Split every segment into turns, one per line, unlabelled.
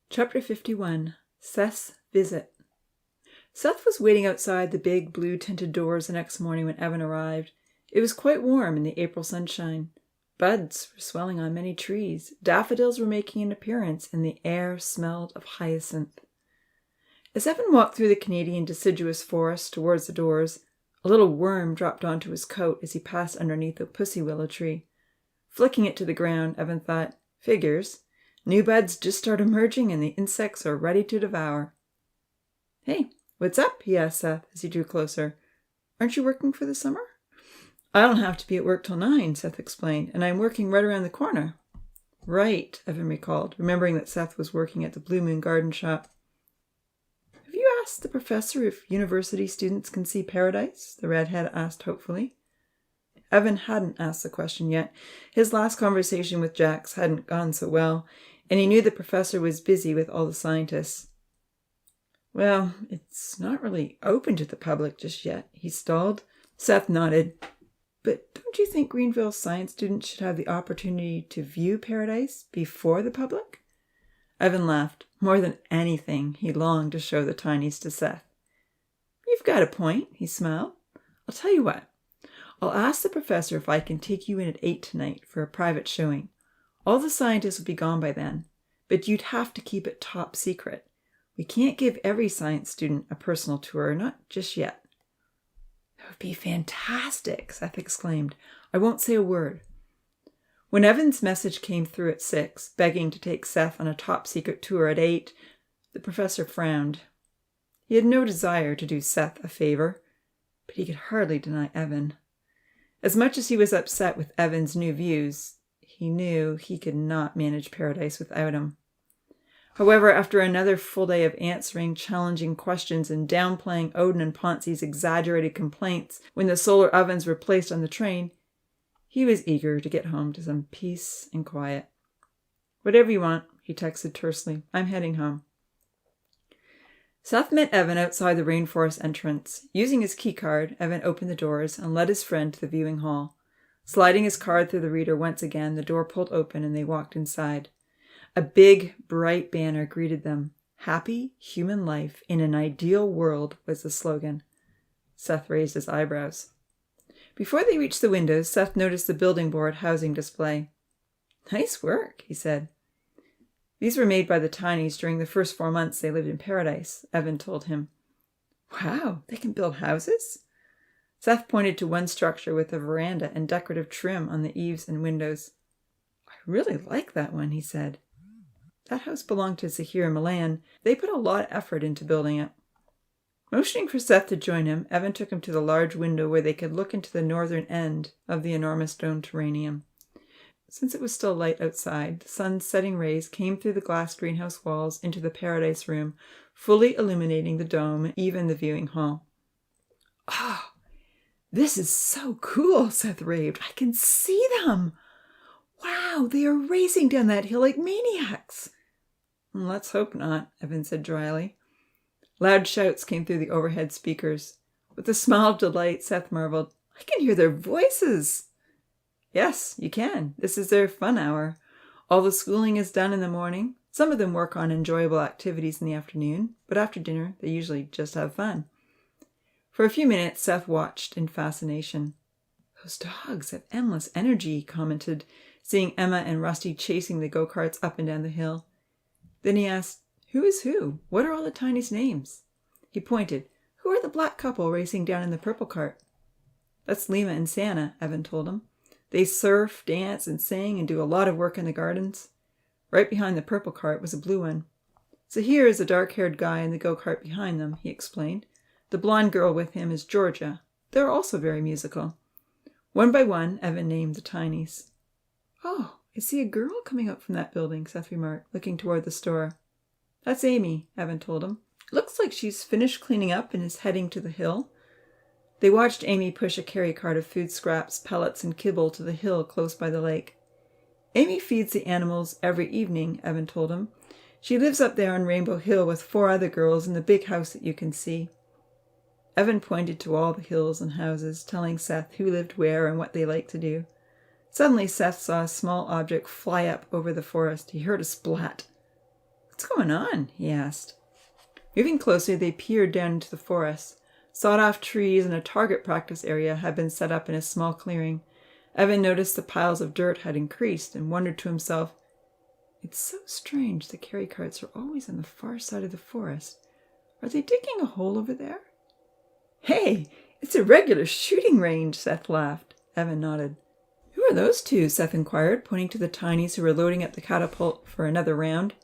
Chapter 51. Seth's Visit. Seth was waiting outside the big blue-tinted doors the next morning when Evan arrived. It was quite warm in the April sunshine. Buds were swelling on many trees. Daffodils were making an appearance, and the air smelled of hyacinth. As Evan walked through the Canadian deciduous forest towards the doors, a little worm dropped onto his coat as he passed underneath a pussy willow tree. Flicking it to the ground, Evan thought, "Figures. New buds just start emerging and the insects are ready to devour." "Hey, what's up?" he asked Seth as he drew closer. "Aren't you working for the summer?" "I don't have to be at work till 9, Seth explained, "and I'm working right around the corner." "Right," Evan recalled, remembering that Seth was working at the Blue Moon Garden Shop. "Have you asked the professor if university students can see paradise?" the redhead asked hopefully. Evan hadn't asked the question yet. His last conversation with Jax hadn't gone so well, and he knew the professor was busy with all the scientists. "Well, it's not really open to the public just yet," he stalled. Seth nodded. "But don't you think Greenville science students should have the opportunity to view paradise before the public?" Evan laughed. More than anything, he longed to show the tinies to Seth. "You've got a point," he smiled. "I'll tell you what. I'll ask the professor if I can take you in at 8 tonight for a private showing. All the scientists will be gone by then, but you'd have to keep it top secret. We can't give every science student a personal tour, not just yet." "That would be fantastic," Seth exclaimed. "I won't say a word." When Evan's message came through at 6, begging to take Seth on a top secret tour at 8, the professor frowned. He had no desire to do Seth a favor, but he could hardly deny Evan. As much as he was upset with Evan's new views, he knew he could not manage paradise without him. However, after another full day of answering challenging questions and downplaying Odin and Ponzi's exaggerated complaints when the solar ovens were placed on the train, he was eager to get home to some peace and quiet. "Whatever you want," he texted tersely. "I'm heading home." Seth met Evan outside the rainforest entrance. Using his key card, Evan opened the doors and led his friend to the viewing hall. Sliding his card through the reader once again, the door pulled open and they walked inside. A big, bright banner greeted them. "Happy human life in an ideal world" was the slogan. Seth raised his eyebrows. Before they reached the windows, Seth noticed the building board housing display. "Nice work," he said. "These were made by the tinies during the first 4 months they lived in paradise," Evan told him. "Wow, they can build houses?" Seth pointed to one structure with a veranda and decorative trim on the eaves and windows. "I really like that one," he said. "That house belonged to Zahir and Milan. They put a lot of effort into building it." Motioning for Seth to join him, Evan took him to the large window where they could look into the northern end of the enormous domed terrarium. Since it was still light outside, the sun's setting rays came through the glass greenhouse walls into the paradise room, fully illuminating the dome and even the viewing hall. "Oh, this is so cool," Seth raved. "I can see them. Wow, they are racing down that hill like maniacs." "Let's hope not," Evan said dryly. Loud shouts came through the overhead speakers. With a smile of delight, Seth marveled, "I can hear their voices." "Yes, you can. This is their fun hour. All the schooling is done in the morning. Some of them work on enjoyable activities in the afternoon, but after dinner, they usually just have fun." For a few minutes, Seth watched in fascination. "Those dogs have endless energy," he commented, seeing Emma and Rusty chasing the go-karts up and down the hill. Then he asked, "Who is who? What are all the tinies' names?" He pointed. "Who are the black couple racing down in the purple cart?" "That's Lima and Santa," Evan told him. "They surf, dance, and sing, and do a lot of work in the gardens." Right behind the purple cart was a blue one. "Zahir is a dark-haired guy in the go-kart behind them," he explained. "The blonde girl with him is Georgia. They're also very musical." One by one, Evan named the tinies. "Oh, I see a girl coming up from that building," Seth remarked, looking toward the store. "That's Amy," Evan told him. "Looks like she's finished cleaning up and is heading to the hill." They watched Amy push a carry cart of food scraps, pellets, and kibble to the hill close by the lake. "Amy feeds the animals every evening," Evan told him. "She lives up there on Rainbow Hill with 4 other girls in the big house that you can see." Evan pointed to all the hills and houses, telling Seth who lived where and what they liked to do. Suddenly Seth saw a small object fly up over the forest. He heard a splat. "What's going on?" he asked. Moving closer, they peered down into the forest. Sawed-off trees and a target practice area had been set up in a small clearing. Evan noticed the piles of dirt had increased and wondered to himself, "It's so strange the carry carts are always on the far side of the forest. Are they digging a hole over there?" "Hey, it's a regular shooting range," Seth laughed. Evan nodded. "Who are those two?" Seth inquired, pointing to the tinies who were loading up the catapult for another round.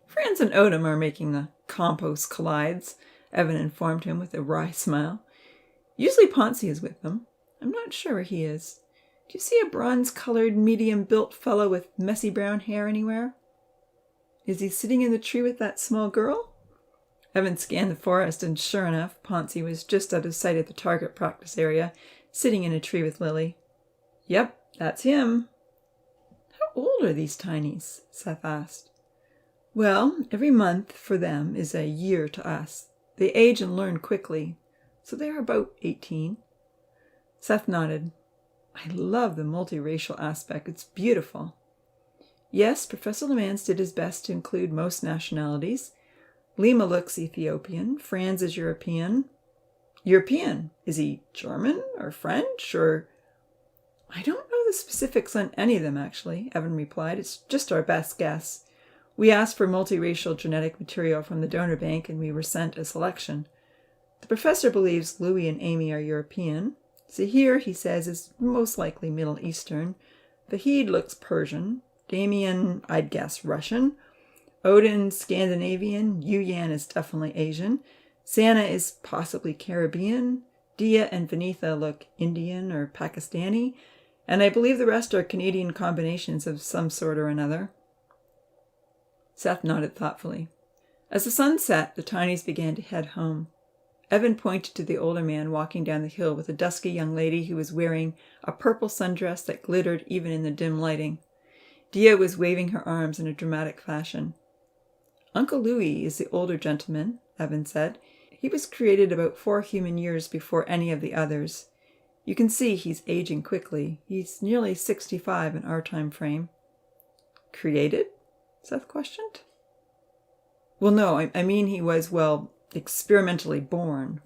"Franz and Odom are making the compost collides," Evan informed him with a wry smile. "Usually Ponzi is with them. I'm not sure where he is. Do you see a bronze-colored, medium-built fellow with messy brown hair anywhere?" "Is he sitting in the tree with that small girl?" Evan scanned the forest, and sure enough, Ponzi was just out of sight at the target practice area, sitting in a tree with Lily. "Yep, that's him." "How old are these tinies?" Seth asked. "Well, every month for them is a year to us. They age and learn quickly, so they are about 18. Seth nodded. "I love the multiracial aspect. It's beautiful." "Yes, Professor Lemans did his best to include most nationalities. Lima looks Ethiopian. Franz is European." "European? Is he German or French or—" "I don't know the specifics on any of them, actually," Evan replied. "It's just our best guess. We asked for multiracial genetic material from the donor bank, and we were sent a selection. The professor believes Louis and Amy are European. Zahir, he says, is most likely Middle Eastern. Vahid looks Persian. Damien, I'd guess Russian. Odin, Scandinavian. Yuyan is definitely Asian. Sana is possibly Caribbean. Dia and Vanitha look Indian or Pakistani. And I believe the rest are Canadian combinations of some sort or another." Seth nodded thoughtfully. As the sun set, the tinies began to head home. Evan pointed to the older man walking down the hill with a dusky young lady who was wearing a purple sundress that glittered even in the dim lighting. Dia was waving her arms in a dramatic fashion. "Uncle Louis is the older gentleman," Evan said. "He was created about 4 human years before any of the others. You can see he's aging quickly. He's nearly 65 in our time frame." "Created?" Seth questioned. "Well, no, I mean he was, experimentally born."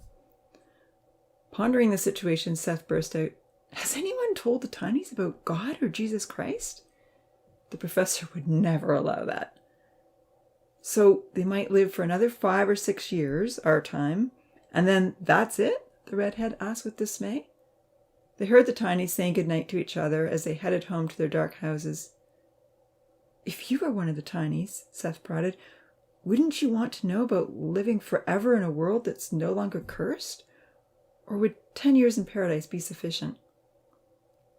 Pondering the situation, Seth burst out, "Has anyone told the tinies about God or Jesus Christ?" The professor would never allow that. "So they might live for another 5 or 6 years, our time, and then that's it?" the redhead asked with dismay. They heard the tinies saying goodnight to each other as they headed home to their dark houses. "If you were one of the tinies," Seth prodded, "wouldn't you want to know about living forever in a world that's no longer cursed? Or would 10 years in paradise be sufficient?"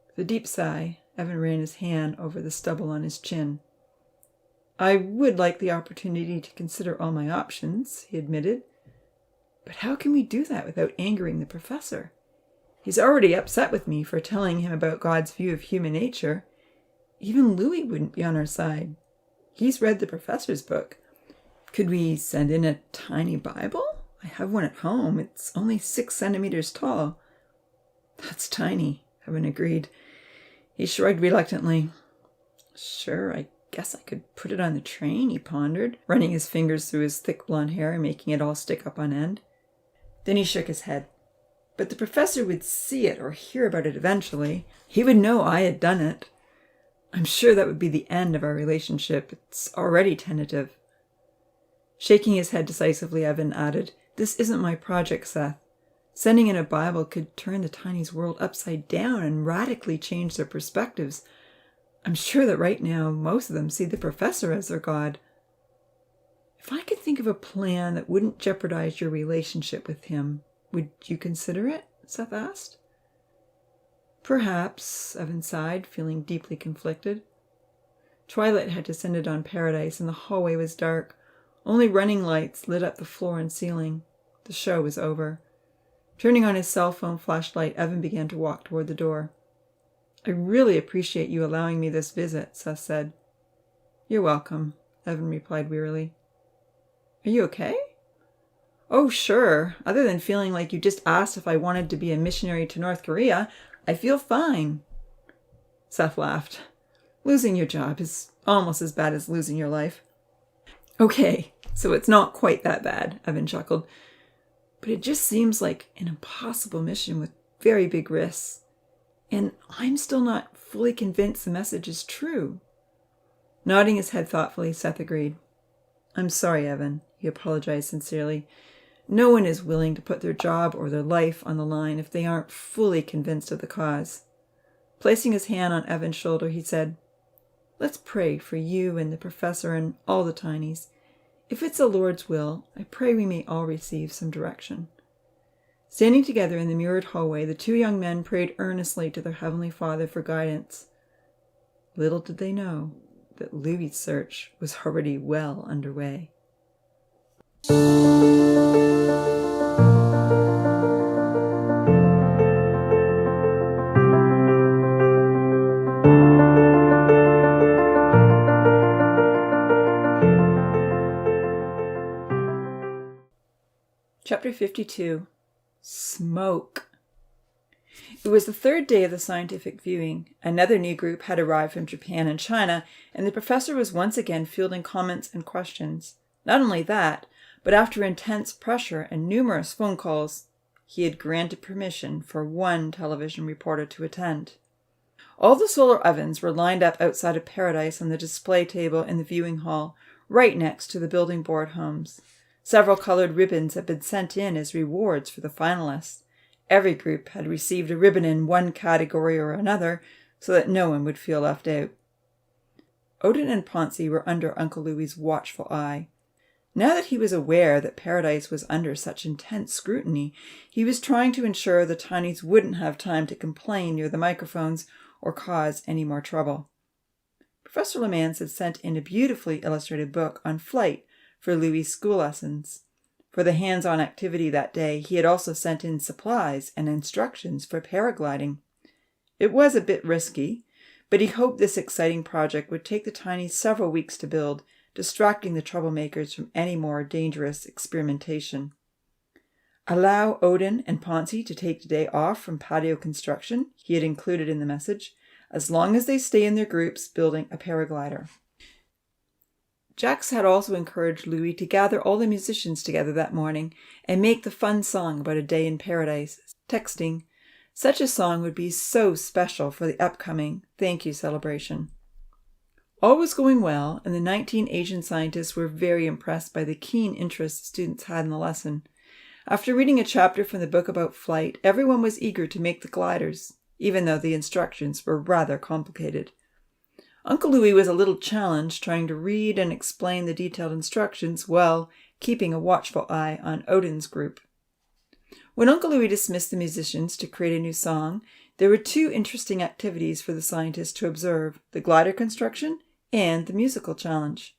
With a deep sigh, Evan ran his hand over the stubble on his chin. "I would like the opportunity to consider all my options," he admitted. "But how can we do that without angering the professor? He's already upset with me for telling him about God's view of human nature. Even Louis wouldn't be on our side. He's read the professor's book. Could we send in a tiny Bible? I have one at home. It's only 6 centimeters tall." "That's tiny," Evan agreed. He shrugged reluctantly. "Sure, I guess I could put it on the train," he pondered, running his fingers through his thick blonde hair and making it all stick up on end. Then he shook his head. "But the professor would see it or hear about it eventually. He would know I had done it. I'm sure that would be the end of our relationship. It's already tentative." Shaking his head decisively, Evan added, "This isn't my project, Seth. Sending in a Bible could turn the tinies' world upside down and radically change their perspectives. I'm sure that right now most of them see the professor as their God." "If I could think of a plan that wouldn't jeopardize your relationship with him, would you consider it?" Seth asked. "Perhaps," Evan sighed, feeling deeply conflicted. Twilight had descended on Paradise, and the hallway was dark. Only running lights lit up the floor and ceiling. The show was over. Turning on his cell phone flashlight, Evan began to walk toward the door. "I really appreciate you allowing me this visit," Seth said. "You're welcome," Evan replied wearily. "Are you okay?" "Oh, sure. Other than feeling like you just asked if I wanted to be a missionary to North Korea, I feel fine." Seth laughed. "Losing your job is almost as bad as losing your life." Okay, so it's not quite that bad, Evan chuckled. But it just seems like an impossible mission with very big risks. And I'm still not fully convinced the message is true. Nodding his head thoughtfully, Seth agreed. I'm sorry, Evan, he apologized sincerely. No one is willing to put their job or their life on the line if they aren't fully convinced of the cause. Placing his hand on Evan's shoulder, he said, Let's pray for you and the professor and all the tinies. If it's the Lord's will, I pray we may all receive some direction. Standing together in the mirrored hallway, the two young men prayed earnestly to their Heavenly Father for guidance. Little did they know that Louis's search was already well underway. Chapter 52. Smoke. It was the third day of the scientific viewing. Another new group had arrived from Japan and China, and the professor was once again fielding comments and questions. Not only that, but after intense pressure and numerous phone calls, he had granted permission for one television reporter to attend. All the solar ovens were lined up outside of Paradise on the display table in the viewing hall, right next to the building board homes. Several colored ribbons had been sent in as rewards for the finalists. Every group had received a ribbon in one category or another, so that no one would feel left out. Odin and Ponzi were under Uncle Louis's watchful eye. Now that he was aware that Paradise was under such intense scrutiny, he was trying to ensure the tinies wouldn't have time to complain near the microphones or cause any more trouble. Professor Lemans had sent in a beautifully illustrated book on flight for Louis's school lessons. For the hands-on activity that day, he had also sent in supplies and instructions for paragliding. It was a bit risky, but he hoped this exciting project would take the tinies several weeks to build, distracting the troublemakers from any more dangerous experimentation. Allow Odin and Ponzi to take the day off from patio construction, he had included in the message, as long as they stay in their groups building a paraglider. Jax had also encouraged Louis to gather all the musicians together that morning and make the fun song about a day in Paradise, texting, "Such a song would be so special for the upcoming thank you celebration." All was going well, and the 19 Asian scientists were very impressed by the keen interest the students had in the lesson. After reading a chapter from the book about flight, everyone was eager to make the gliders, even though the instructions were rather complicated. Uncle Louis was a little challenged trying to read and explain the detailed instructions while keeping a watchful eye on Odin's group. When Uncle Louis dismissed the musicians to create a new song, there were two interesting activities for the scientists to observe: the glider construction and the musical challenge.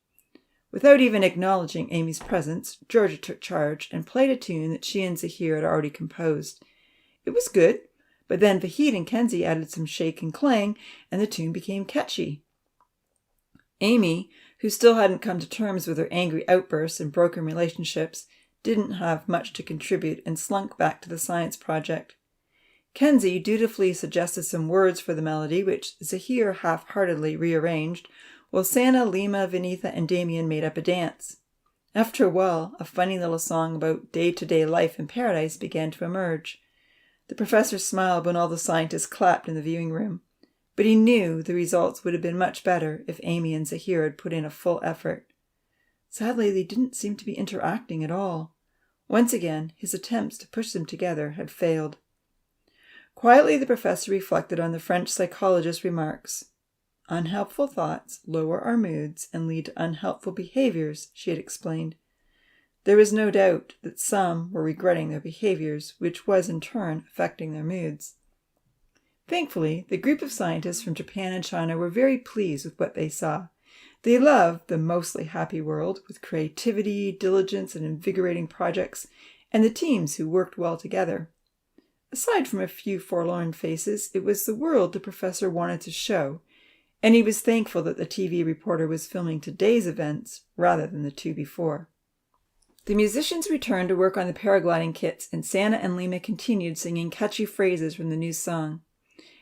Without even acknowledging Amy's presence, Georgia took charge and played a tune that she and Zahir had already composed. It was good, but then Vahid and Kenzie added some shake and clang, and the tune became catchy. Amy, who still hadn't come to terms with her angry outbursts and broken relationships, didn't have much to contribute and slunk back to the science project. Kenzie dutifully suggested some words for the melody, which Zahir half-heartedly rearranged, while Santa, Lima, Vinitha, and Damien made up a dance. After a while, a funny little song about day-to-day life in Paradise began to emerge. The professor smiled when all the scientists clapped in the viewing room. But he knew the results would have been much better if Amy and Zahir had put in a full effort. Sadly, they didn't seem to be interacting at all. Once again, his attempts to push them together had failed. Quietly, the professor reflected on the French psychologist's remarks. "Unhelpful thoughts lower our moods and lead to unhelpful behaviors," she had explained. There was no doubt that some were regretting their behaviors, which was in turn affecting their moods. Thankfully, the group of scientists from Japan and China were very pleased with what they saw. They loved the mostly happy world, with creativity, diligence, and invigorating projects, and the teams who worked well together. Aside from a few forlorn faces, it was the world the professor wanted to show, and he was thankful that the TV reporter was filming today's events rather than the two before. The musicians returned to work on the paragliding kits, and Santa and Lima continued singing catchy phrases from the new song.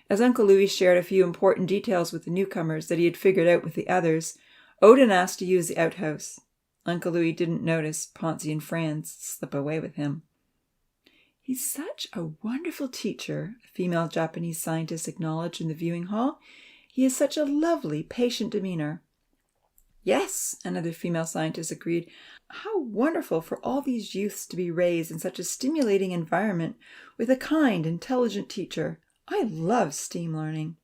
As Uncle Louis shared a few important details with the newcomers that he had figured out with the others, Odin asked to use the outhouse. Uncle Louis didn't notice Ponzi and Franz slip away with him. "He's such a wonderful teacher," a female Japanese scientist acknowledged in the viewing hall. "He has such a lovely, patient demeanor." "Yes," another female scientist agreed. "How wonderful for all these youths to be raised in such a stimulating environment with a kind, intelligent teacher. I love STEAM learning."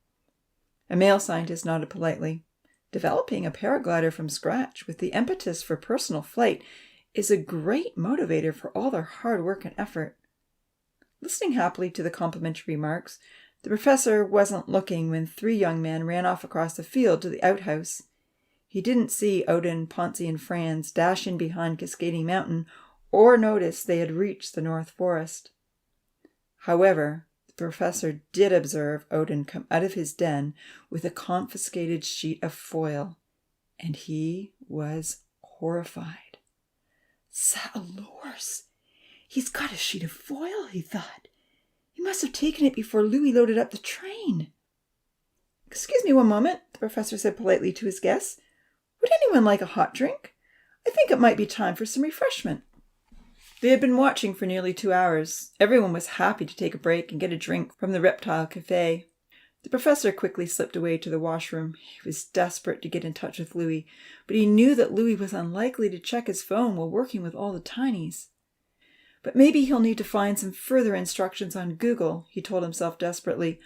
A male scientist nodded politely. "Developing a paraglider from scratch with the impetus for personal flight is a great motivator for all their hard work and effort." Listening happily to the complimentary remarks, the professor wasn't looking when 3 young men ran off across the field to the outhouse. He didn't see Odin, Ponzi, and Franz dash in behind Cascading Mountain or notice they had reached the North Forest. However, the professor did observe Odin come out of his den with a confiscated sheet of foil, and he was horrified. "Satalors! He's got a sheet of foil," he thought. "He must have taken it before Louis loaded up the train." "Excuse me one moment," the professor said politely to his guests. "Would anyone like a hot drink? I think it might be time for some refreshment." They had been watching for nearly 2 hours. Everyone was happy to take a break and get a drink from the Reptile Cafe. The professor quickly slipped away to the washroom. He was desperate to get in touch with Louis, but he knew that Louis was unlikely to check his phone while working with all the tinies. "But maybe he'll need to find some further instructions on Google," he told himself desperately.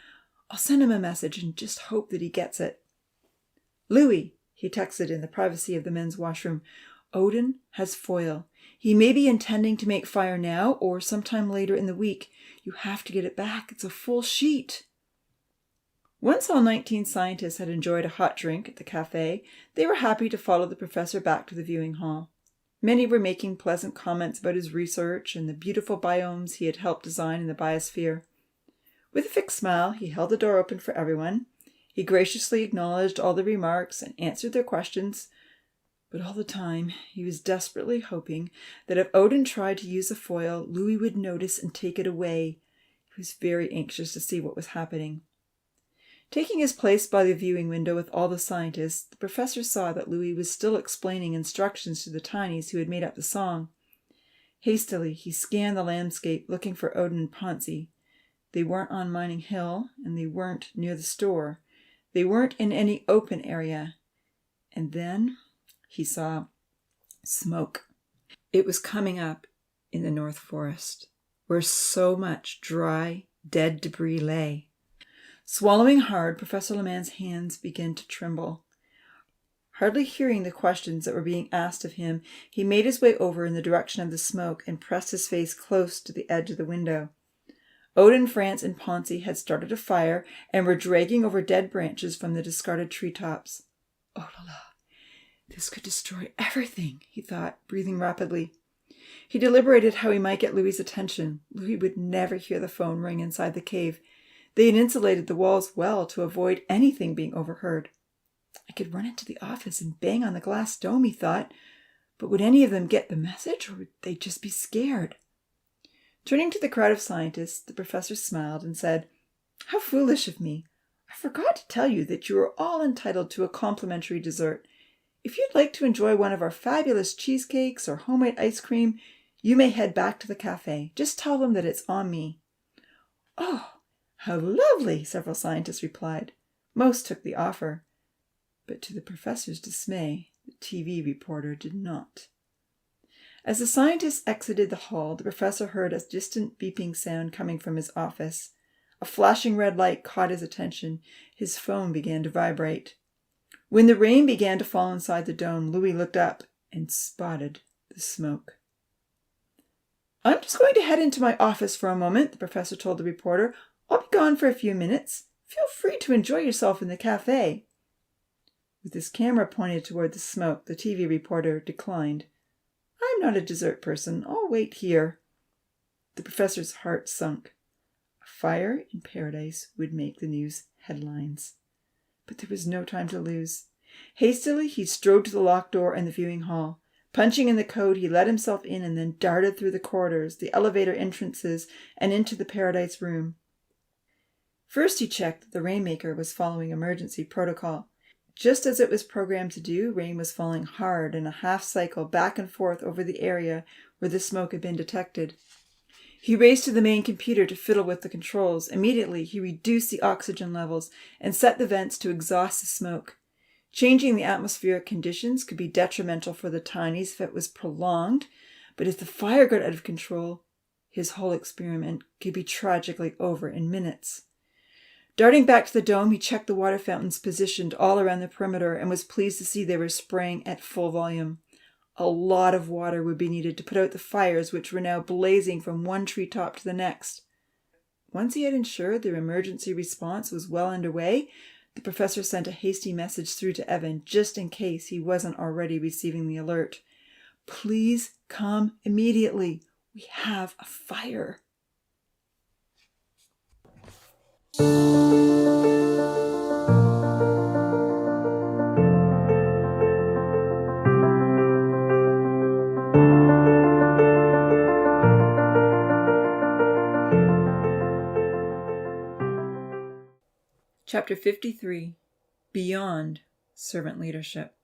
"I'll send him a message and just hope that he gets it." "Louis," he texted in the privacy of the men's washroom, "Odin has foil. He may be intending to make fire now or sometime later in the week. You have to get it back. It's a full sheet." Once all 19 scientists had enjoyed a hot drink at the cafe, they were happy to follow the professor back to the viewing hall. Many were making pleasant comments about his research and the beautiful biomes he had helped design in the biosphere. With a fixed smile, he held the door open for everyone. He graciously acknowledged all the remarks and answered their questions. But all the time, he was desperately hoping that if Odin tried to use the foil, Louis would notice and take it away. He was very anxious to see what was happening. Taking his place by the viewing window with all the scientists, the professor saw that Louis was still explaining instructions to the tinies who had made up the song. Hastily, he scanned the landscape, looking for Odin and Ponzi. They weren't on Mining Hill, and they weren't near the store. They weren't in any open area. And then he saw smoke. It was coming up in the North Forest, where so much dry, dead debris lay. Swallowing hard, Professor Lemann's hands began to tremble. Hardly hearing the questions that were being asked of him, he made his way over in the direction of the smoke and pressed his face close to the edge of the window. Odin, Franz, and Ponzi had started a fire and were dragging over dead branches from the discarded treetops. "Oh la la, this could destroy everything," he thought, breathing rapidly. He deliberated how he might get Louis's attention. Louis would never hear the phone ring inside the cave. They had insulated the walls well to avoid anything being overheard. "I could run into the office and bang on the glass dome," he thought. "But would any of them get the message, or would they just be scared?" Turning to the crowd of scientists, the professor smiled and said, "How foolish of me. I forgot to tell you that you are all entitled to a complimentary dessert. If you'd like to enjoy one of our fabulous cheesecakes or homemade ice cream, you may head back to the cafe. Just tell them that it's on me." "Oh, how lovely," several scientists replied. Most took the offer. But to the professor's dismay, the TV reporter did not. As the scientists exited the hall, the professor heard a distant beeping sound coming from his office. A flashing red light caught his attention. His phone began to vibrate. When the rain began to fall inside the dome, Louis looked up and spotted the smoke. "I'm just going to head into my office for a moment," the professor told the reporter. "I'll be gone for a few minutes. Feel free to enjoy yourself in the cafe." With his camera pointed toward the smoke, the TV reporter declined. "I'm not a dessert person. I'll wait here." The professor's heart sunk. A fire in paradise would make the news headlines. But there was no time to lose. Hastily, he strode to the locked door in the viewing hall. Punching in the code, he let himself in and then darted through the corridors, the elevator entrances, and into the paradise room. First, he checked that the Rainmaker was following emergency protocol. Just as it was programmed to do, rain was falling hard in a half cycle back and forth over the area where the smoke had been detected. He raced to the main computer to fiddle with the controls. Immediately, he reduced the oxygen levels and set the vents to exhaust the smoke. Changing the atmospheric conditions could be detrimental for the tinies if it was prolonged, but if the fire got out of control, his whole experiment could be tragically over in minutes. Darting back to the dome, he checked the water fountains positioned all around the perimeter and was pleased to see they were spraying at full volume. A lot of water would be needed to put out the fires which were now blazing from one treetop to the next. Once he had ensured their emergency response was well underway, the professor sent a hasty message through to Evan just in case he wasn't already receiving the alert. "Please come immediately. We have a fire." Chapter 53. Beyond Servant Leadership.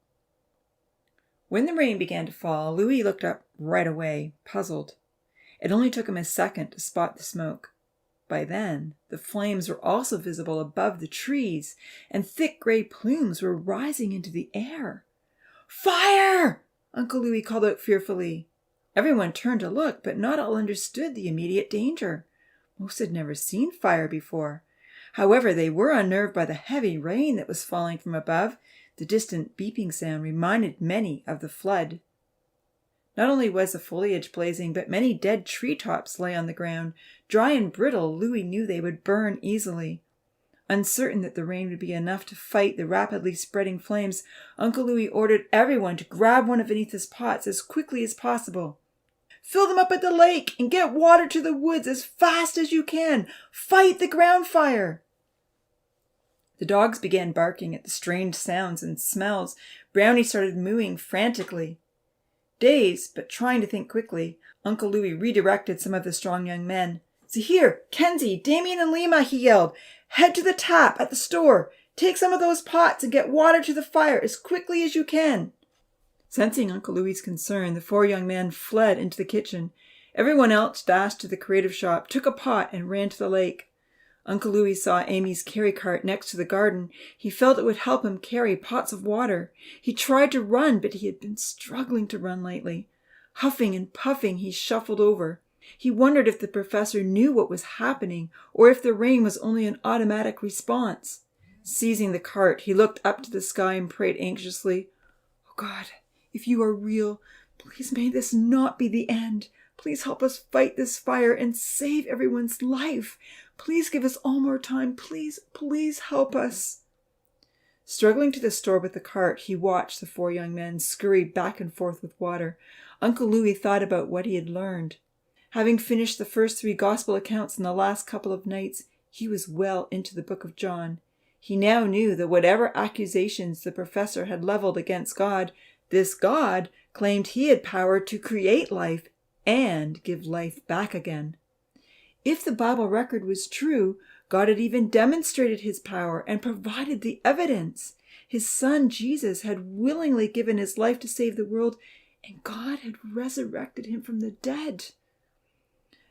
When the rain began to fall, Louis looked up right away, puzzled. It only took him a second to spot the smoke. By then, the flames were also visible above the trees, and thick gray plumes were rising into the air. "Fire!" Uncle Louis called out fearfully. Everyone turned to look, but not all understood the immediate danger. Most had never seen fire before. However, they were unnerved by the heavy rain that was falling from above. The distant beeping sound reminded many of the flood. Not only was the foliage blazing, but many dead treetops lay on the ground. Dry and brittle, Louis knew they would burn easily. Uncertain that the rain would be enough to fight the rapidly spreading flames, Uncle Louis ordered everyone to grab one of Anita's pots as quickly as possible. "Fill them up at the lake and get water to the woods as fast as you can. Fight the ground fire." The dogs began barking at the strange sounds and smells. Brownie started mooing frantically. Dazed, but trying to think quickly, Uncle Louis redirected some of the strong young men. "Zahir, Kenzie, Damien, and Lima," he yelled. "Head to the tap at the store. Take some of those pots and get water to the fire as quickly as you can." Sensing Uncle Louis's concern, the 4 young men fled into the kitchen. Everyone else dashed to the creative shop, took a pot, and ran to the lake. Uncle Louis saw Amy's carry cart next to the garden. He felt it would help him carry pots of water. He tried to run, but he had been struggling to run lately. Huffing and puffing, he shuffled over. He wondered if the professor knew what was happening, or if the rain was only an automatic response. Seizing the cart, he looked up to the sky and prayed anxiously, "Oh God, if you are real, please may this not be the end. Please help us fight this fire and save everyone's life. Please give us all more time. Please, please help us." Struggling to the store with the cart, he watched the 4 young men scurry back and forth with water. Uncle Louis thought about what he had learned. Having finished the first 3 gospel accounts in the last couple of nights, he was well into the book of John. He now knew that whatever accusations the professor had leveled against God, this God claimed he had power to create life and give life back again. If the Bible record was true, God had even demonstrated his power and provided the evidence. His son Jesus had willingly given his life to save the world, and God had resurrected him from the dead.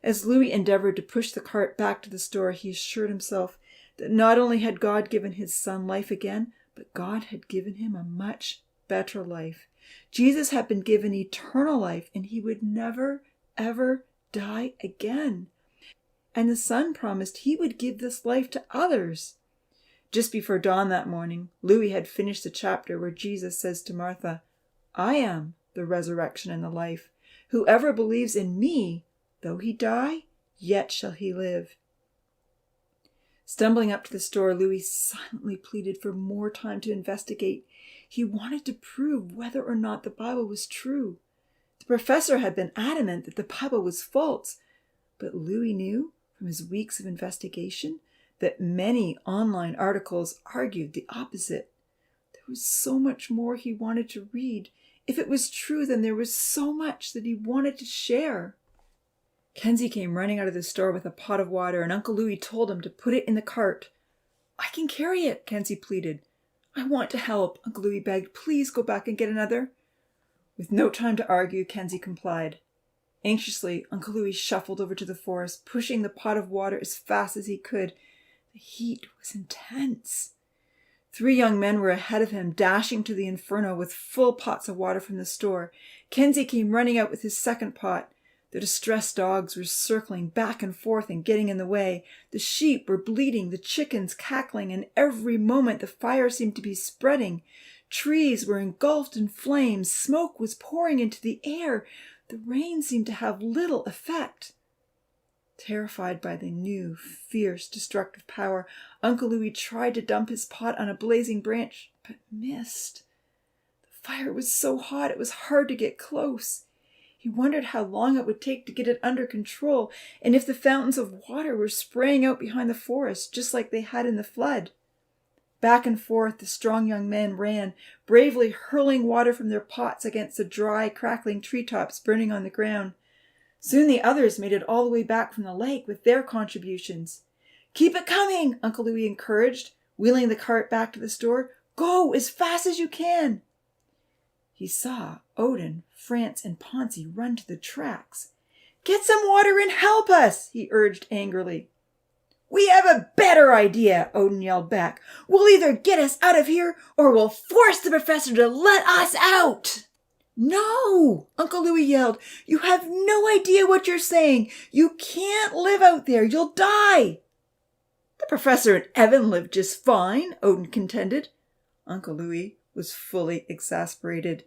As Louis endeavored to push the cart back to the store, he assured himself that not only had God given his son life again, but God had given him a much better life. Jesus had been given eternal life, and he would never, ever die again. And the Son promised he would give this life to others. Just before dawn that morning, Louis had finished the chapter where Jesus says to Martha, "I am the resurrection and the life. Whoever believes in me, though he die, yet shall he live." Stumbling up to the store, Louis silently pleaded for more time to investigate. He wanted to prove whether or not the Bible was true. The professor had been adamant that the Bible was false, but Louis knew from his weeks of investigation that many online articles argued the opposite. There was so much more he wanted to read. If it was true, then there was so much that he wanted to share. Kenzie came running out of the store with a pot of water, and Uncle Louis told him to put it in the cart. "I can carry it," Kenzie pleaded. I want to help, Uncle Louis begged. Please go back and get another. With no time to argue, Kenzie complied. Anxiously, Uncle Louis shuffled over to the forest, pushing the pot of water as fast as he could. The heat was intense. 3 young men were ahead of him, dashing to the inferno with full pots of water from the store. Kenzie came running out with his second pot. The distressed dogs were circling back and forth and getting in the way. The sheep were bleating, the chickens cackling, and every moment the fire seemed to be spreading. Trees were engulfed in flames. Smoke was pouring into the air. The rain seemed to have little effect. Terrified by the new, fierce, destructive power, Uncle Louis tried to dump his pot on a blazing branch, but missed. The fire was so hot it was hard to get close. He wondered how long it would take to get it under control, and if the fountains of water were spraying out behind the forest, just like they had in the flood. Back and forth the strong young men ran, bravely hurling water from their pots against the dry, crackling treetops burning on the ground. Soon the others made it all the way back from the lake with their contributions. "Keep it coming," Uncle Louis encouraged, wheeling the cart back to the store. "Go as fast as you can." He saw Odin, France, and Ponzi run to the tracks. "Get some water and help us," he urged angrily. "We have a better idea," Odin yelled back. "We'll either get us out of here or we'll force the professor to let us out." "No!" Uncle Louis yelled. "You have no idea what you're saying. You can't live out there. You'll die." "The professor and Evan live just fine," Odin contended. Uncle Louis was fully exasperated.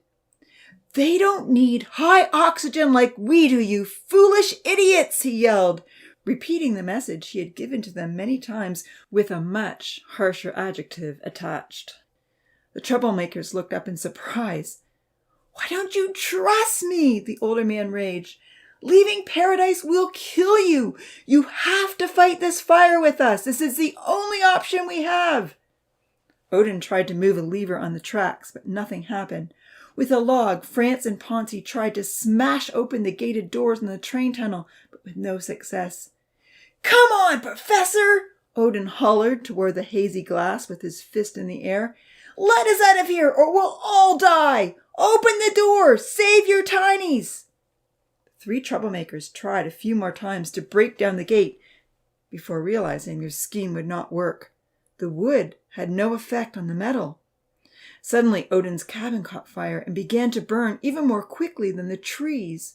"They don't need high oxygen like we do, you foolish idiots," he yelled, repeating the message he had given to them many times with a much harsher adjective attached. The troublemakers looked up in surprise. "Why don't you trust me?" the older man raged. "Leaving paradise will kill you. You have to fight this fire with us. This is the only option we have." Odin tried to move a lever on the tracks, but nothing happened. With a log, France and Ponzi tried to smash open the gated doors in the train tunnel, but with no success. "Come on, Professor!" Odin hollered toward the hazy glass with his fist in the air. "Let us out of here or we'll all die! Open the door! Save your tinies!" The 3 troublemakers tried a few more times to break down the gate before realizing their scheme would not work. The wood had no effect on the metal. Suddenly, Odin's cabin caught fire and began to burn even more quickly than the trees.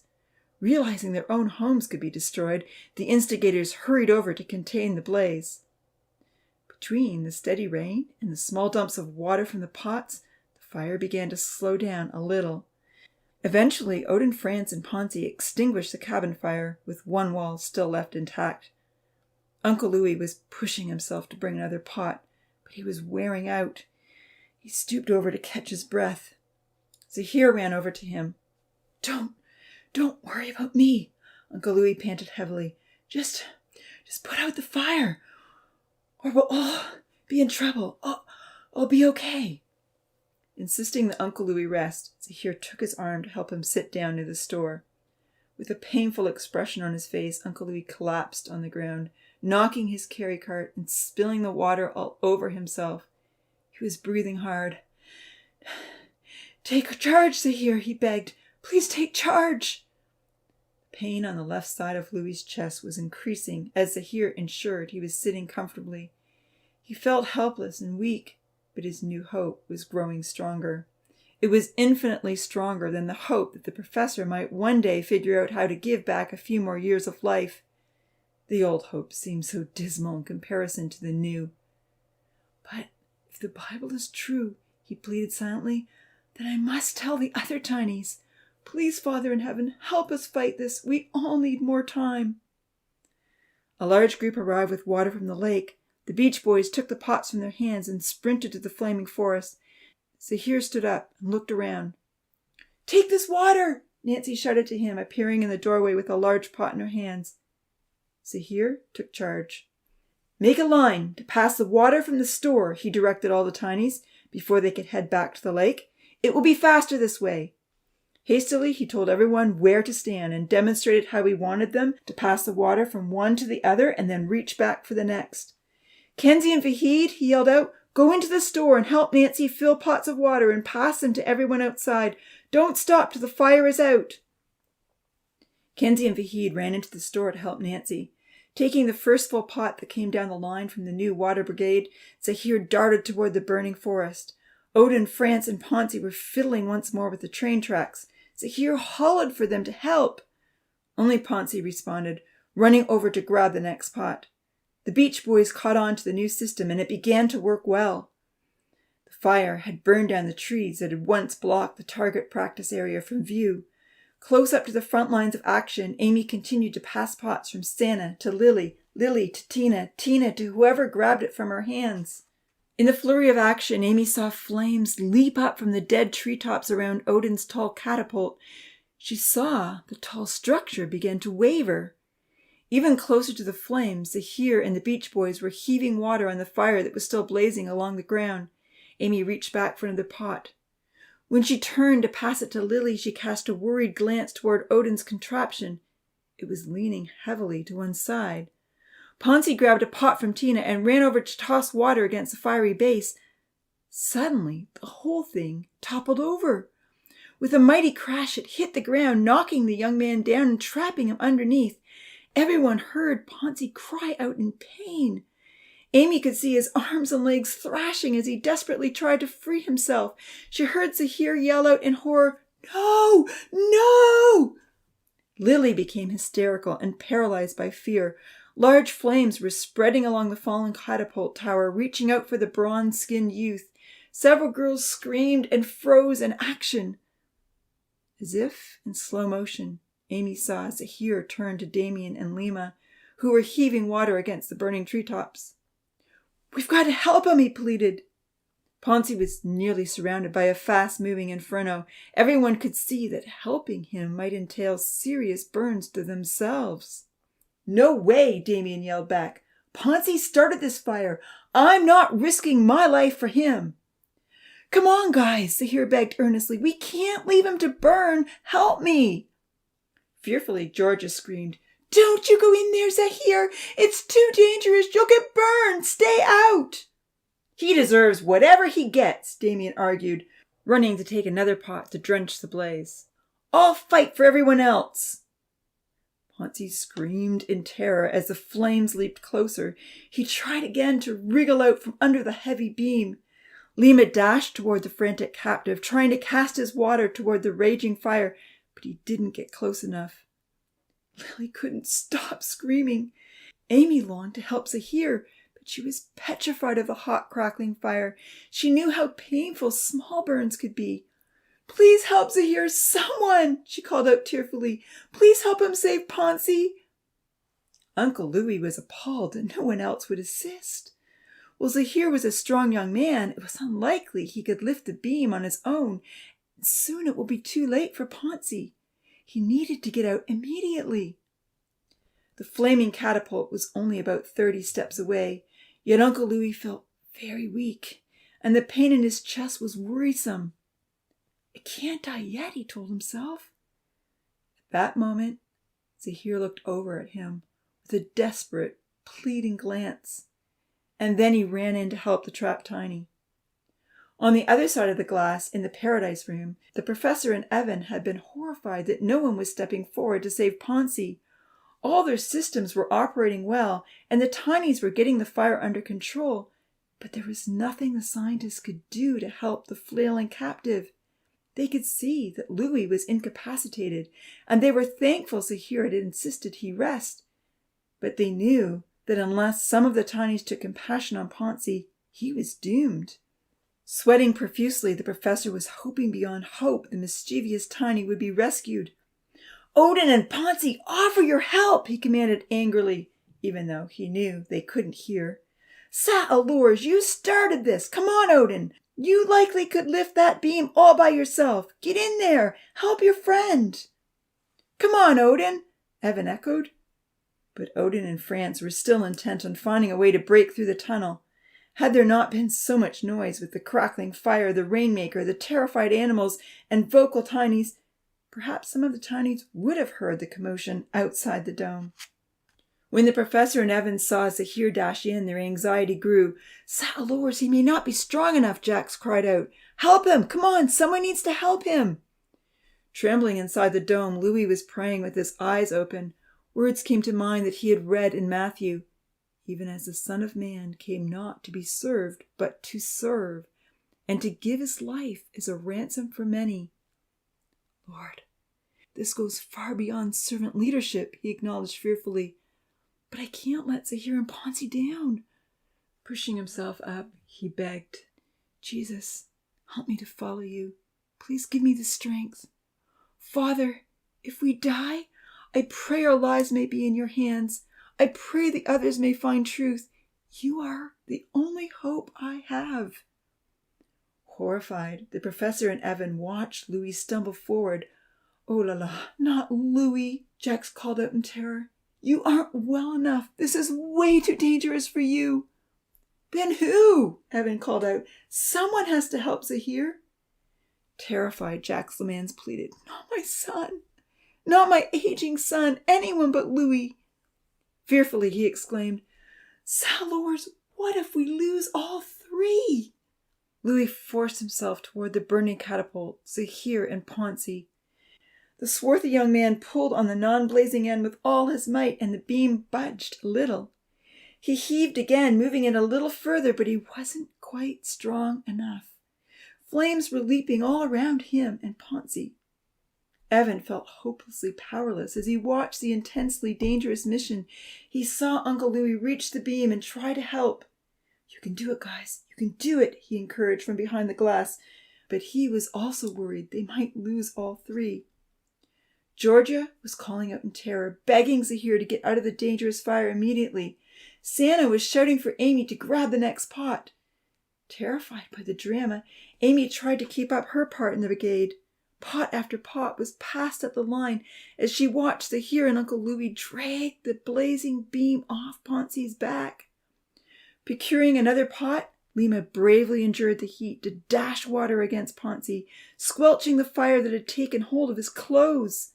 Realizing their own homes could be destroyed, the instigators hurried over to contain the blaze. Between the steady rain and the small dumps of water from the pots, the fire began to slow down a little. Eventually, Odin, France, and Ponzi extinguished the cabin fire, with one wall still left intact. Uncle Louis was pushing himself to bring another pot, but he was wearing out. He stooped over to catch his breath. Zahir ran over to him. Don't worry about me," Uncle Louis panted heavily. Just put out the fire, or we'll all be in trouble. I'll be okay." Insisting that Uncle Louis rest, Zahir took his arm to help him sit down near the store. With a painful expression on his face, Uncle Louis collapsed on the ground, knocking his carry cart and spilling the water all over himself. He was breathing hard. "Take charge, Zahir," he begged. "Please take charge." The pain on the left side of Louis's chest was increasing as Zahir ensured he was sitting comfortably. He felt helpless and weak, but his new hope was growing stronger. It was infinitely stronger than the hope that the professor might one day figure out how to give back a few more years of life. The old hope seemed so dismal in comparison to the new. "But if the Bible is true," he pleaded silently, "then I must tell the other tinies. Please, Father in heaven, help us fight this. We all need more time." A large group arrived with water from the lake. The beach boys took the pots from their hands and sprinted to the flaming forest. Zahir stood up and looked around. "Take this water!" Nancy shouted to him, appearing in the doorway with a large pot in her hands. Zahir took charge. "Make a line to pass the water from the store," he directed all the tinies before they could head back to the lake. "It will be faster this way." Hastily, he told everyone where to stand and demonstrated how he wanted them to pass the water from one to the other and then reach back for the next. "Kenzie and Vahid," he yelled out, Go into the store and help Nancy fill pots of water and pass them to everyone outside. Don't stop till the fire is out." Kenzie and Vahid ran into the store to help Nancy. Taking the first full pot that came down the line from the new water brigade, Zahir darted toward the burning forest. Odin, France, and Ponzi were fiddling once more with the train tracks. Zahir hollered for them to help. Only Ponzi responded, running over to grab the next pot. The Beach Boys caught on to the new system, and it began to work well. The fire had burned down the trees that had once blocked the target practice area from view. Close up to the front lines of action, Amy continued to pass pots from Santa to Lily, Lily to Tina, Tina to whoever grabbed it from her hands. In the flurry of action, Amy saw flames leap up from the dead treetops around Odin's tall catapult. She saw the tall structure begin to waver. Even closer to the flames, Zahir and the Beach Boys were heaving water on the fire that was still blazing along the ground. Amy reached back for another pot. When she turned to pass it to Lily, she cast a worried glance toward Odin's contraption. It was leaning heavily to one side. Ponzi grabbed a pot from Tina and ran over to toss water against the fiery base. Suddenly, the whole thing toppled over. With a mighty crash, it hit the ground, knocking the young man down and trapping him underneath. Everyone heard Ponzi cry out in pain. Amy could see his arms and legs thrashing as he desperately tried to free himself. She heard Zahir yell out in horror, "No! No!" Lily became hysterical and paralyzed by fear. Large flames were spreading along the fallen catapult tower, reaching out for the bronze-skinned youth. Several girls screamed and froze in action. As if in slow motion, Amy saw Zahir turn to Damien and Lima, who were heaving water against the burning treetops. "We've got to help him," he pleaded. Ponzi was nearly surrounded by a fast-moving inferno. Everyone could see that helping him might entail serious burns to themselves. "No way," Damien yelled back. "Ponzi started this fire. I'm not risking my life for him." "Come on, guys," Zahir begged earnestly. "We can't leave him to burn. Help me." Fearfully, Georgia screamed, "Don't you go in there, Zahir. It's too dangerous. You'll get burned. Stay out." "He deserves whatever he gets," Damien argued, running to take another pot to drench the blaze. "I'll fight for everyone else." Ponzi screamed in terror as the flames leaped closer. He tried again to wriggle out from under the heavy beam. Lima dashed toward the frantic captive, trying to cast his water toward the raging fire, but he didn't get close enough. Lily couldn't stop screaming. Amy longed to help Zahir, but she was petrified of the hot, crackling fire. She knew how painful small burns could be. "Please help Zahir, someone!" she called out tearfully. "Please help him save Ponzi." Uncle Louis was appalled that no one else would assist. While Zahir was a strong young man, it was unlikely he could lift the beam on his own, and soon it would be too late for Ponzi. He needed to get out immediately. The flaming catapult was only about 30 steps away, yet Uncle Louis felt very weak, and the pain in his chest was worrisome. "I can't die yet," he told himself. At that moment, Zahir looked over at him with a desperate, pleading glance, and then he ran in to help the trapped Tiny. On the other side of the glass, in the Paradise Room, the professor and Evan had been horrified that no one was stepping forward to save Ponzi. All their systems were operating well, and the Tinies were getting the fire under control, but there was nothing the scientists could do to help the flailing captive. They could see that Louis was incapacitated, and they were thankful Zahir had insisted he rest. But they knew that unless some of the Tinies took compassion on Ponzi, he was doomed. Sweating profusely, the professor was hoping beyond hope the mischievous Tiny would be rescued. "Odin and Ponzi, offer your help," he commanded angrily, even though he knew they couldn't hear. "Sa Allures, you started this. Come on, Odin. You likely could lift that beam all by yourself. Get in there. Help your friend." "Come on, Odin," Evan echoed. But Odin and France were still intent on finding a way to break through the tunnel. Had there not been so much noise with the crackling fire, the rainmaker, the terrified animals, and vocal Tinies, perhaps some of the Tinies would have heard the commotion outside the dome. When the professor and Evan saw Zahir dash in, their anxiety grew. "Sal lowers, he may not be strong enough," Jax cried out. "Help him! Come on, someone needs to help him!" Trembling inside the dome, Louis was praying with his eyes open. Words came to mind that he had read in Matthew. "Even as the Son of Man came not to be served, but to serve, and to give his life as a ransom for many." "Lord, this goes far beyond servant leadership," he acknowledged fearfully. "But I can't let Zahir and Ponzi down." Pushing himself up, he begged, "Jesus, help me to follow you. Please give me the strength. Father, if we die, I pray our lives may be in your hands. I pray the others may find truth. You are the only hope I have." Horrified, the professor and Evan watched Louis stumble forward. "Oh la la, not Louis," Jax called out in terror. "You aren't well enough. This is way too dangerous for you." "Then who?" Evan called out. "Someone has to help Zahir." Terrified, Jax Lamans pleaded, "Not my son. Not my aging son. Anyone but Louis." Fearfully, he exclaimed, "Salors, what if we lose all three?" Louis forced himself toward the burning catapult, Zahir and Ponzi. The swarthy young man pulled on the non-blazing end with all his might, and the beam budged a little. He heaved again, moving it a little further, but he wasn't quite strong enough. Flames were leaping all around him and Ponzi. Evan felt hopelessly powerless as he watched the intensely dangerous mission. He saw Uncle Louis reach the beam and try to help. "You can do it, guys. You can do it," he encouraged from behind the glass. But he was also worried they might lose all three. Georgia was calling out in terror, begging Zahir to get out of the dangerous fire immediately. Santa was shouting for Amy to grab the next pot. Terrified by the drama, Amy tried to keep up her part in the brigade. Pot after pot was passed up the line as she watched Zahir and Uncle Louis drag the blazing beam off Ponzi's back. Procuring another pot, Lima bravely endured the heat to dash water against Ponzi, squelching the fire that had taken hold of his clothes.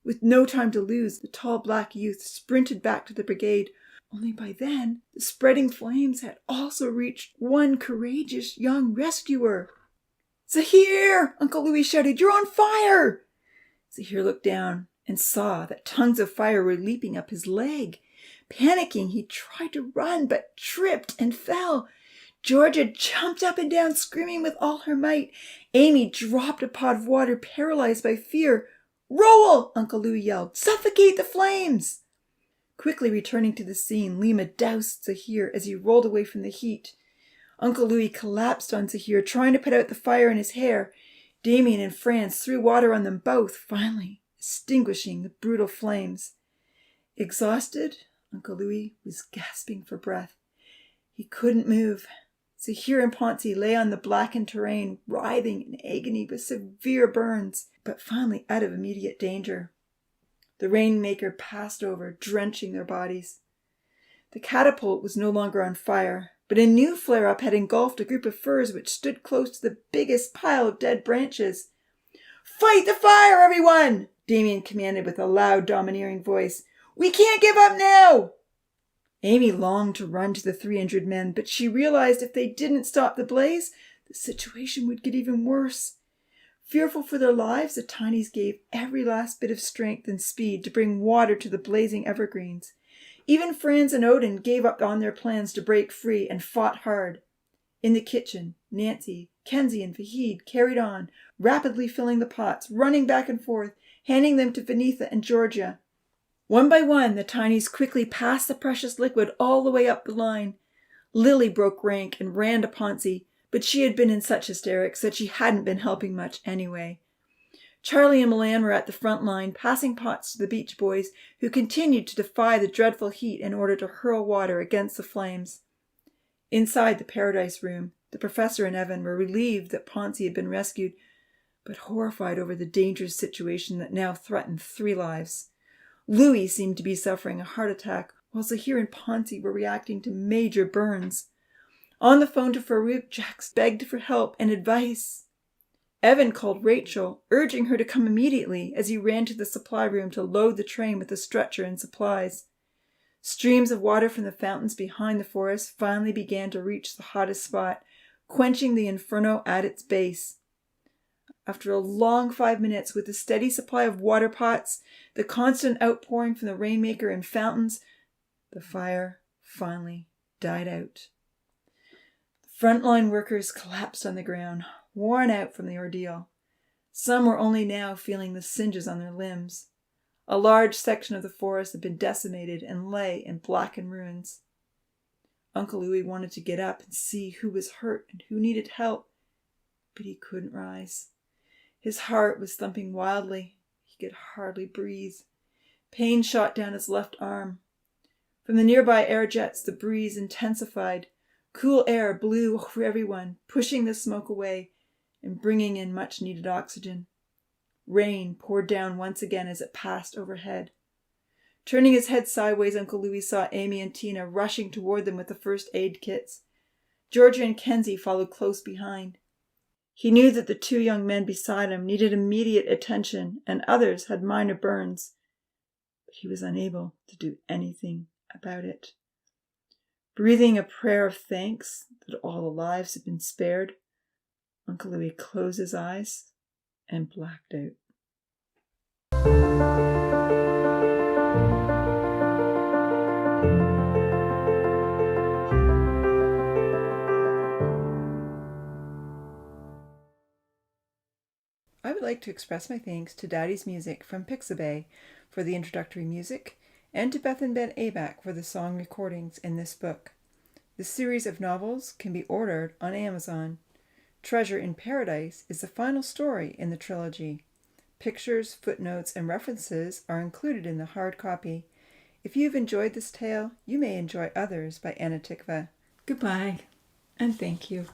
With no time to lose, the tall black youth sprinted back to the brigade. Only by then, the spreading flames had also reached one courageous young rescuer. "Zahir!" Uncle Louis shouted. "You're on fire!" Zahir looked down and saw that tongues of fire were leaping up his leg. Panicking, he tried to run, but tripped and fell. Georgia jumped up and down, screaming with all her might. Amy dropped a pot of water, paralyzed by fear. "Roll!" Uncle Louis yelled. "Suffocate the flames!" Quickly returning to the scene, Lima doused Zahir as he rolled away from the heat. Uncle Louis collapsed on Zahir, trying to put out the fire in his hair. Damien and Franz threw water on them both, finally extinguishing the brutal flames. Exhausted, Uncle Louis was gasping for breath. He couldn't move. Zahir and Ponzi lay on the blackened terrain, writhing in agony with severe burns, but finally out of immediate danger. The rainmaker passed over, drenching their bodies. The catapult was no longer on fire, but a new flare-up had engulfed a group of firs which stood close to the biggest pile of dead branches. "Fight the fire, everyone!" Damien commanded with a loud, domineering voice. "We can't give up now!" Amy longed to run to the 300 men, but she realized if they didn't stop the blaze, the situation would get even worse. Fearful for their lives, the Tinies gave every last bit of strength and speed to bring water to the blazing evergreens. Even Franz and Odin gave up on their plans to break free and fought hard. In the kitchen, Nancy, Kenzie, and Fahid carried on, rapidly filling the pots, running back and forth, handing them to Vinitha and Georgia. One by one, the Tinies quickly passed the precious liquid all the way up the line. Lily broke rank and ran to Ponzi, but she had been in such hysterics that she hadn't been helping much anyway. Charlie and Milan were at the front line, passing pots to the Beach Boys, who continued to defy the dreadful heat in order to hurl water against the flames. Inside the Paradise Room, the professor and Evan were relieved that Ponzi had been rescued, but horrified over the dangerous situation that now threatened 3 lives. Louis seemed to be suffering a heart attack, while Zahir and Ponzi were reacting to major burns. On the phone to Farouk, Jax begged for help and advice. Evan called Rachel, urging her to come immediately as he ran to the supply room to load the train with the stretcher and supplies. Streams of water from the fountains behind the forest finally began to reach the hottest spot, quenching the inferno at its base. After a long 5 minutes, with the steady supply of water pots, the constant outpouring from the rainmaker and fountains, the fire finally died out. The frontline workers collapsed on the ground, worn out from the ordeal. Some were only now feeling the singes on their limbs. A large section of the forest had been decimated and lay in blackened ruins. Uncle Louis wanted to get up and see who was hurt and who needed help, but he couldn't rise. His heart was thumping wildly. He could hardly breathe. Pain shot down his left arm. From the nearby air jets, the breeze intensified. Cool air blew over everyone, pushing the smoke away and bringing in much-needed oxygen. Rain poured down once again as it passed overhead. Turning his head sideways, Uncle Louis saw Amy and Tina rushing toward them with the first aid kits. Georgia and Kenzie followed close behind. He knew that the 2 young men beside him needed immediate attention, and others had minor burns, but he was unable to do anything about it. Breathing a prayer of thanks that all the lives had been spared, Uncle Louis closed his eyes and blacked out. I would like to express my thanks to Daddy's Music from Pixabay for the introductory music, and to Beth and Ben Aback for the song recordings in this book. This series of novels can be ordered on Amazon. Treasure in Paradise is the final story in the trilogy. Pictures, footnotes, and references are included in the hard copy. If you've enjoyed this tale, you may enjoy others by Anna Tikva. Goodbye, and thank you.